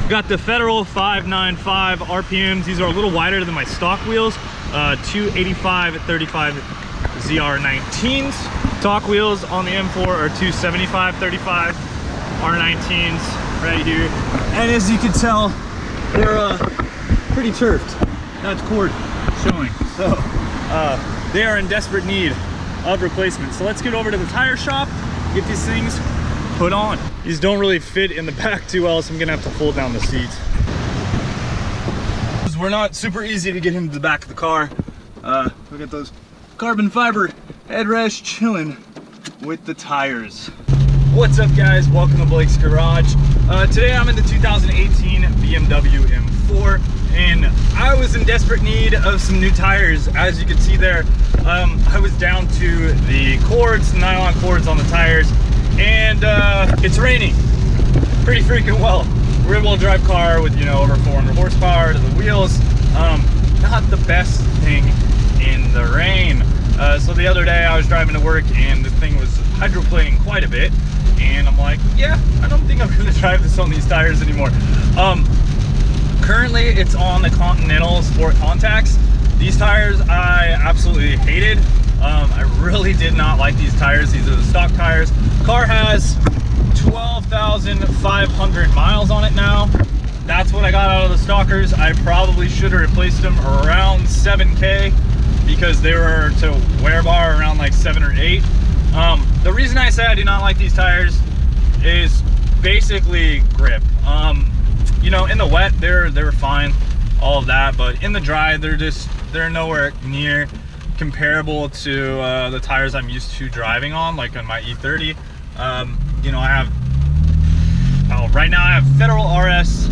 Got the Federal 595 RPMs. These are a little wider than my stock wheels. 285 35 ZR19s. Stock wheels on the M4 are 275 35 R19s right here. And as you can tell, they're pretty turfed. That's cord showing. So they are in desperate need of replacement. So let's get over to the tire shop, get these things put on. These don't really fit in the back too well, so I'm gonna have to pull down the seats. We're not super easy to get into the back of the car. Look at those carbon fiber headrests chilling with the tires. What's up guys, welcome to Blake's Garage. Today I'm in the 2018 BMW M4 and I was in desperate need of some new tires. As you can see there, I was down to the cords, nylon cords on the tires, and it's raining pretty freaking well. Rear wheel drive car with, you know, over 400 horsepower to the wheels. Not the best thing in the rain. So the other day I was driving to work and the thing was hydroplaning quite a bit. And I'm like, yeah, I don't think I'm gonna drive this on these tires anymore. Currently it's on the Continental Sport Contacts. These tires I absolutely hated. I really did not like these tires. These are the stock tires. Car has 12,500 miles on it now. That's what I got out of the stockers. I probably should have replaced them around 7K because they were to wear bar around like 7 or 8. The reason I say I do not like these tires is basically grip. You know, in the wet they're fine, all of that, but in the dry they're nowhere near comparable to the tires I'm used to driving on, like on my E30. You know, I have right now I have Federal RS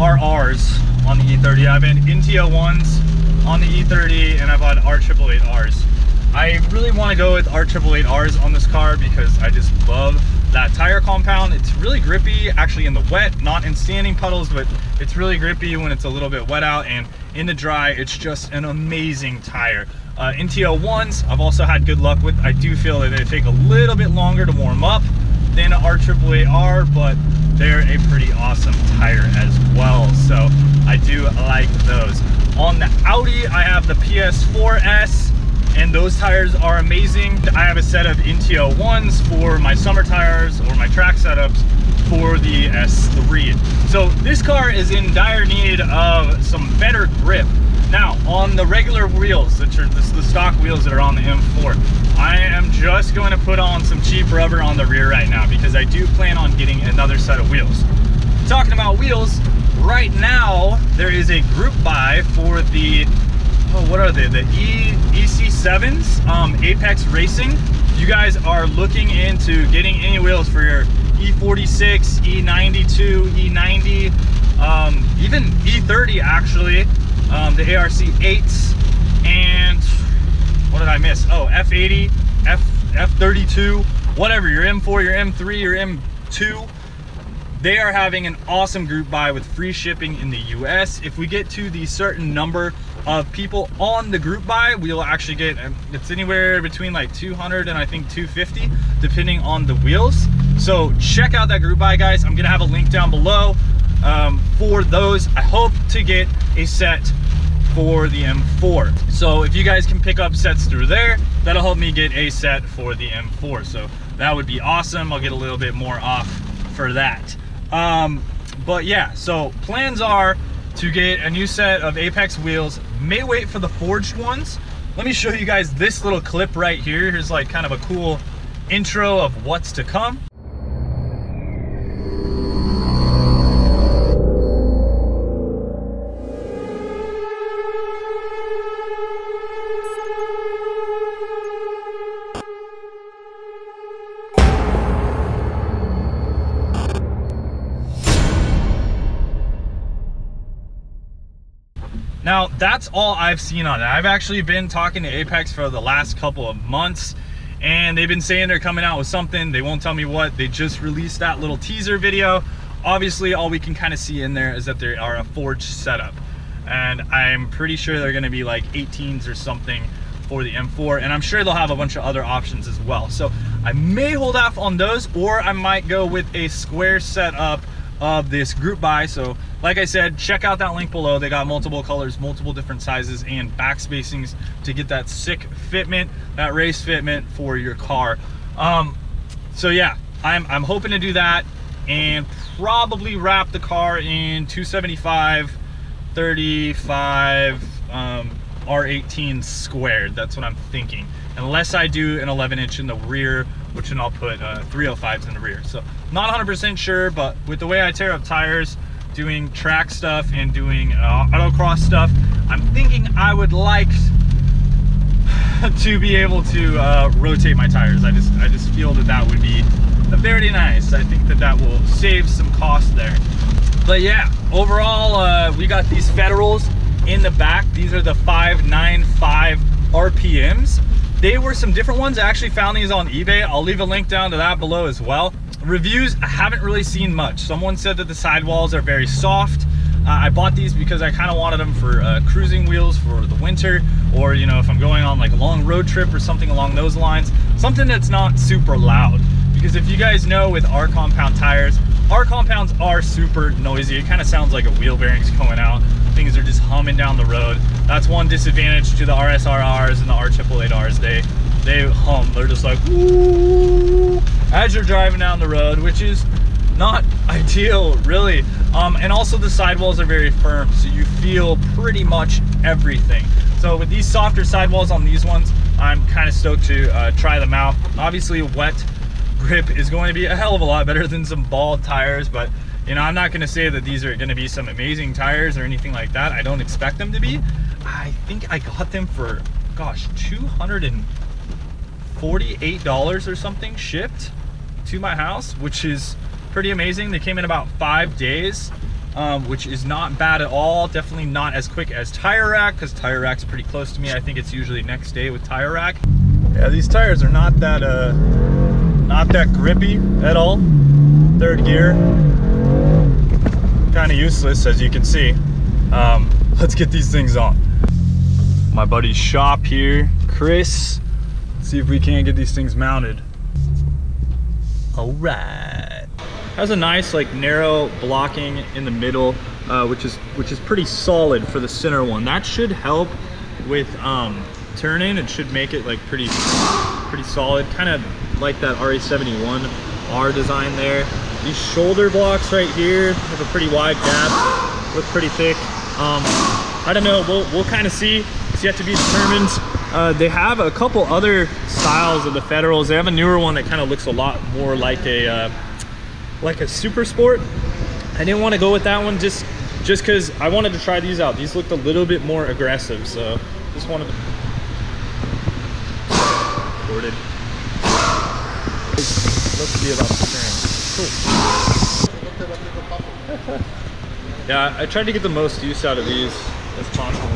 RRs on the E30. I've had NT01s on the E30, and I've had R888Rs. I really want to go with R888Rs on this car because I just love that tire compound. It's really grippy actually in the wet, not in standing puddles, but it's really grippy when it's a little bit wet out, and in the dry it's just an amazing tire. NT01s I've also had good luck with. I do feel that they take a little bit longer to warm up than an R888R, but they're a pretty awesome tire as well, so I do like those. On the Audi I have the PS4S, and those tires are amazing. I have a set of NT01s for my summer tires or my track setups for the S3. So this car is in dire need of some better grip. Now, on the regular wheels, the stock wheels that are on the M4, I am just going to put on some cheap rubber on the rear right now because I do plan on getting another set of wheels. Talking about wheels, right now there is a group buy for the, what are they? The EC7s, Apex Racing. If you guys are looking into getting any wheels for your E46, E92, E90, even E30 actually, the ARC8s, and what did I miss? Oh, F80, F32, whatever, your M4, your M3, your M2. They are having an awesome group buy with free shipping in the US. If we get to the certain number of people on the group buy, we'll actually get, it's anywhere between like 200 and I think 250 depending on the wheels. So check out that group buy, guys. I'm gonna have a link down below for those. I hope to get a set for the M4. So if you guys can pick up sets through there, that'll help me get a set for the M4. So that would be awesome. I'll get a little bit more off for that. But yeah, so plans are to get a new set of Apex wheels. May wait for the forged ones. Let me show you guys this little clip right here. Here's like kind of a cool intro of what's to come. Now, that's all I've seen on it. I've actually been talking to Apex for the last couple of months, and they've been saying they're coming out with something. They won't tell me what. They just released that little teaser video. Obviously, all we can kind of see in there is that they are a forged setup. And I'm pretty sure they're gonna be like 18s or something for the M4, and I'm sure they'll have a bunch of other options as well. So I may hold off on those, or I might go with a square setup of this group buy. So like I said, check out that link below. They got multiple colors, multiple different sizes, and back spacings to get that sick fitment, that race fitment for your car. So yeah, I'm hoping to do that and probably wrap the car in 275 35 R18 squared. That's what I'm thinking, unless I do an 11-inch in the rear, which then I'll put 305s in the rear. So not 100% sure, but with the way I tear up tires, doing track stuff and doing autocross stuff, I'm thinking I would like to be able to rotate my tires. I just feel that that would be very nice. I think that that will save some cost there. But yeah, overall, we got these Federals in the back. These are the 595 RPMs. They were some different ones. I actually found these on eBay. I'll leave a link down to that below as well. Reviews, I haven't really seen much. Someone said that the sidewalls are very soft. I bought these because I kind of wanted them for cruising wheels for the winter, or you know, if I'm going on like a long road trip or something along those lines, something that's not super loud. Because if you guys know, with our compound tires, our compounds are super noisy. It kind of sounds like a wheel bearing's going out. Things are just humming down the road. That's one disadvantage to the RSRRs and the R888Rs. They hum. They're just like, woo, as you're driving down the road, which is not ideal, really. And also the sidewalls are very firm, so you feel pretty much everything. So with these softer sidewalls on these ones, I'm kind of stoked to try them out. Obviously, a wet grip is going to be a hell of a lot better than some bald tires, but you know, I'm not going to say that these are going to be some amazing tires or anything like that. I don't expect them to be. I think I got them for, gosh, $248 or something shipped to my house, which is pretty amazing. They came in about 5 days, which is not bad at all. Definitely not as quick as Tire Rack, because Tire Rack's pretty close to me. I think it's usually next day with Tire Rack. Yeah, these tires are not that grippy at all. Third gear, kind of useless, as you can see. Let's get these things on. My buddy's shop here, Chris. Let's see if we can't get these things mounted. All right. Has a nice like narrow blocking in the middle, which is pretty solid for the center one. That should help with turning. It should make it like pretty solid, kind of like that RA71R design there. These shoulder blocks right here have a pretty wide gap, look pretty thick. I don't know, we'll kind of see. It's yet to be determined. They have a couple other styles of the Federals. They have a newer one that kind of looks a lot more like a Super Sport. I didn't want to go with that one just because I wanted to try these out. These looked a little bit more aggressive, so just wanted to. Recorded. Looks to be about the same. Cool. Yeah, I tried to get the most use out of these as possible.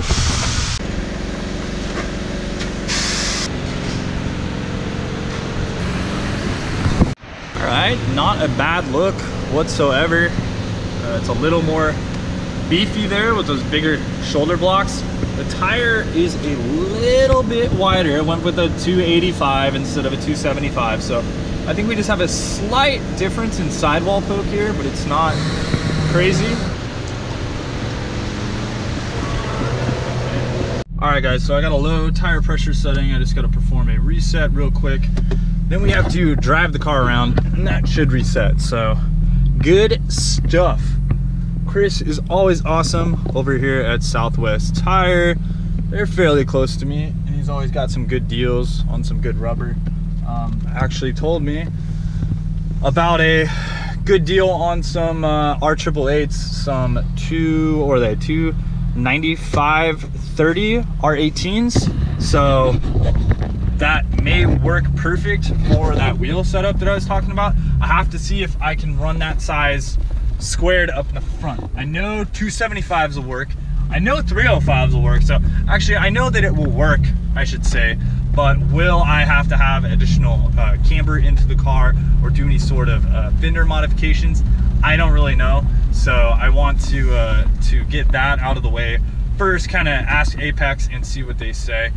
All right, not a bad look whatsoever. It's a little more beefy there with those bigger shoulder blocks. The tire is a little bit wider. I went with a 285 instead of a 275, so I think we just have a slight difference in sidewall poke here, but it's not crazy. All right, guys, so I got a low tire pressure setting. I just got to perform a reset real quick. Then we have to drive the car around, and that should reset. So good stuff. Chris is always awesome over here at Southwest Tire. They're fairly close to me, and he's always got some good deals on some good rubber. Actually told me about a good deal on some R888s, some 295/30 R18s. So that may work perfect for that wheel setup that I was talking about. I have to see if I can run that size squared up in the front. I know 275s will work. I know 305s will work. So actually, I know that it will work, I should say, but will I have to have additional camber into the car or do any sort of fender modifications? I don't really know. So I want to get that out of the way first, kind of ask Apex and see what they say,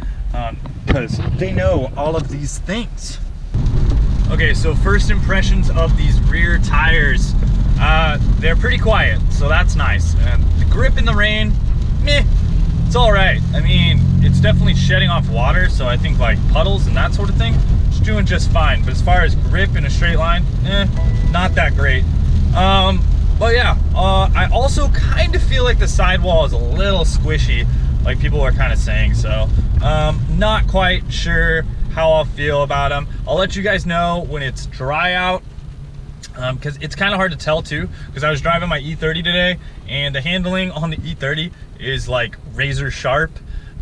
because they know all of these things. Okay, so first impressions of these rear tires. they're pretty quiet, so that's nice. And the grip in the rain, meh, it's all right. I mean, it's definitely shedding off water, so I think like puddles and that sort of thing, it's doing just fine. But as far as grip in a straight line, not that great. But yeah, I also kind of feel like the sidewall is a little squishy, like people are kind of saying, so not quite sure how I'll feel about them. I'll let you guys know when it's dry out, because it's kind of hard to tell too, because I was driving my E30 today, and the handling on the E30 is like razor sharp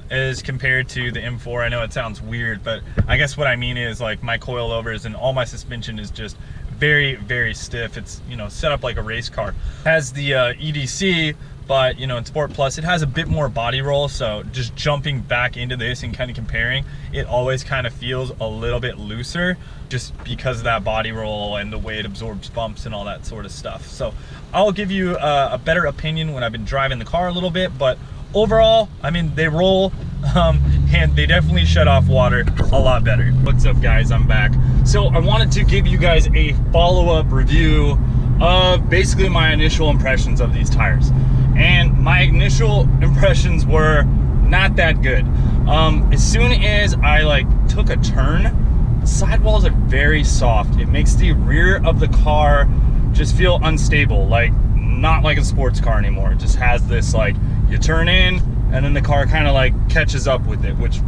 as compared to the M4. I know it sounds weird, but I guess what I mean is like my coilovers and all my suspension is just very, very stiff. It's, you know, set up like a race car. It has the EDC, but you know, in Sport Plus it has a bit more body roll, so just jumping back into this and kind of comparing, it always kind of feels a little bit looser just because of that body roll and the way it absorbs bumps and all that sort of stuff. So I'll give you a better opinion when I've been driving the car a little bit, but overall, I mean, they roll and they definitely shut off water a lot better. What's up guys, I'm back. So I wanted to give you guys a follow-up review of basically my initial impressions of these tires. And my initial impressions were not that good. As soon as I like took a turn, the sidewalls are very soft. It makes the rear of the car just feel unstable, like not like a sports car anymore. It just has this like, you turn in and then the car kind of like catches up with it, which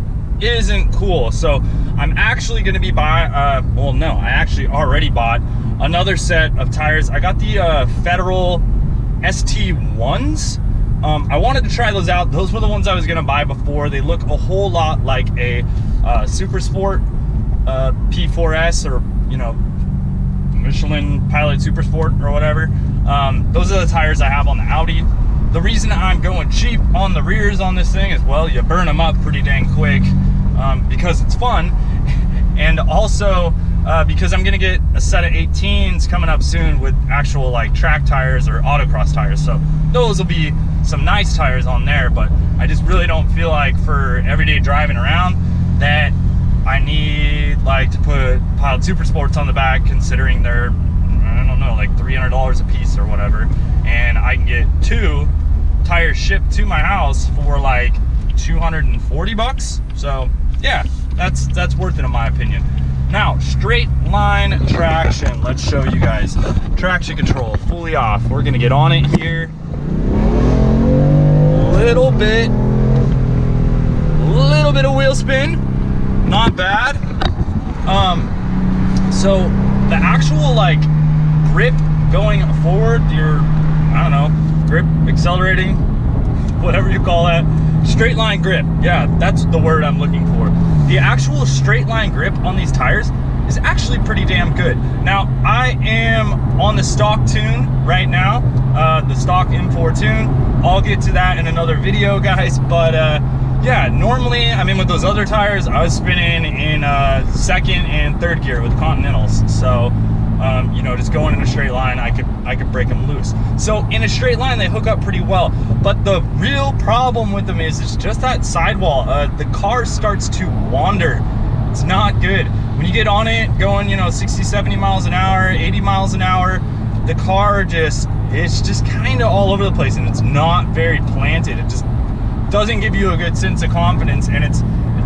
isn't cool. So I'm actually going to be well, no, I actually already bought another set of tires. I got the Federal ST1s. I wanted to try those out. Those were the ones I was going to buy before. They look a whole lot like a Super Sport P4S, or you know, Michelin Pilot Super Sport or whatever. Those are the tires I have on the Audi. The reason I'm going cheap on the rears on this thing is, well, you burn them up pretty dang quick, because it's fun, and also because I'm gonna get a set of 18s coming up soon with actual like track tires or autocross tires. So those will be some nice tires on there, but I just really don't feel like for everyday driving around that I need like to put Pilot Super Sports on the back, considering they're, I don't know, like $300 a piece or whatever, and I can get 2 tires shipped to my house for like 240 bucks. So yeah, that's worth it in my opinion. Now, straight line traction, let's show you guys. Traction control fully off. We're gonna get on it here. Little bit of wheel spin, not bad. So the actual like grip going forward, your, I don't know, grip accelerating, whatever you call that, straight line grip, yeah, that's the word I'm looking for. The actual straight line grip on these tires is actually pretty damn good. Now, I am on the stock tune right now, the stock M4 tune. I'll get to that in another video, guys, but yeah, normally, I mean, with those other tires, I was spinning in second and third gear with Continentals. So, you know, just going in a straight line, I could break them loose. So in a straight line, they hook up pretty well. But the real problem with them is it's just that sidewall. The car starts to wander. It's not good. When you get on it, going, you know, 60, 70 miles an hour, 80 miles an hour, the car it's just kind of all over the place, and it's not very planted. It just doesn't give you a good sense of confidence, and it's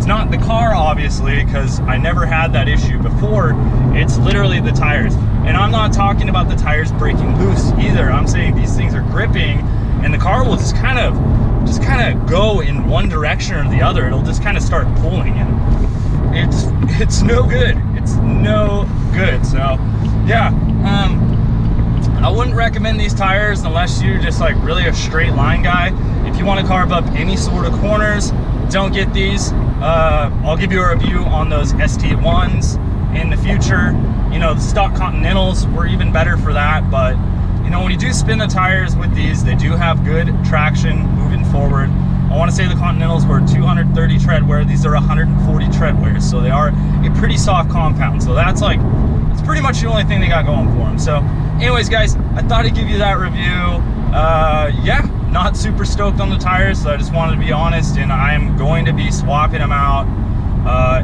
not the car, obviously, because I never had that issue before. It's literally the tires, and I'm not talking about the tires breaking loose either. I'm saying these things are gripping, and the car will just kind of go in one direction or the other. It'll just kind of start pulling, and it's no good. It's no good. So yeah, I wouldn't recommend these tires unless you're just like really a straight line guy. If you want to carve up any sort of corners, don't get these. I'll give you a review on those ST1s in the future. You know, the stock Continentals were even better for that, but you know, when you do spin the tires with these, they do have good traction moving forward. I want to say the Continentals were 230 tread wear. These are 140 tread wear, so they are a pretty soft compound. So that's pretty much the only thing they got going for them. So anyways, guys, I thought I'd give you that review. Yeah, not super stoked on the tires, so I just wanted to be honest, and I am going to be swapping them out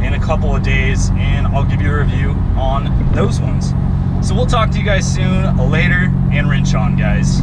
in a couple of days, and I'll give you a review on those ones. So we'll talk to you guys soon, later. and wrench on, guys.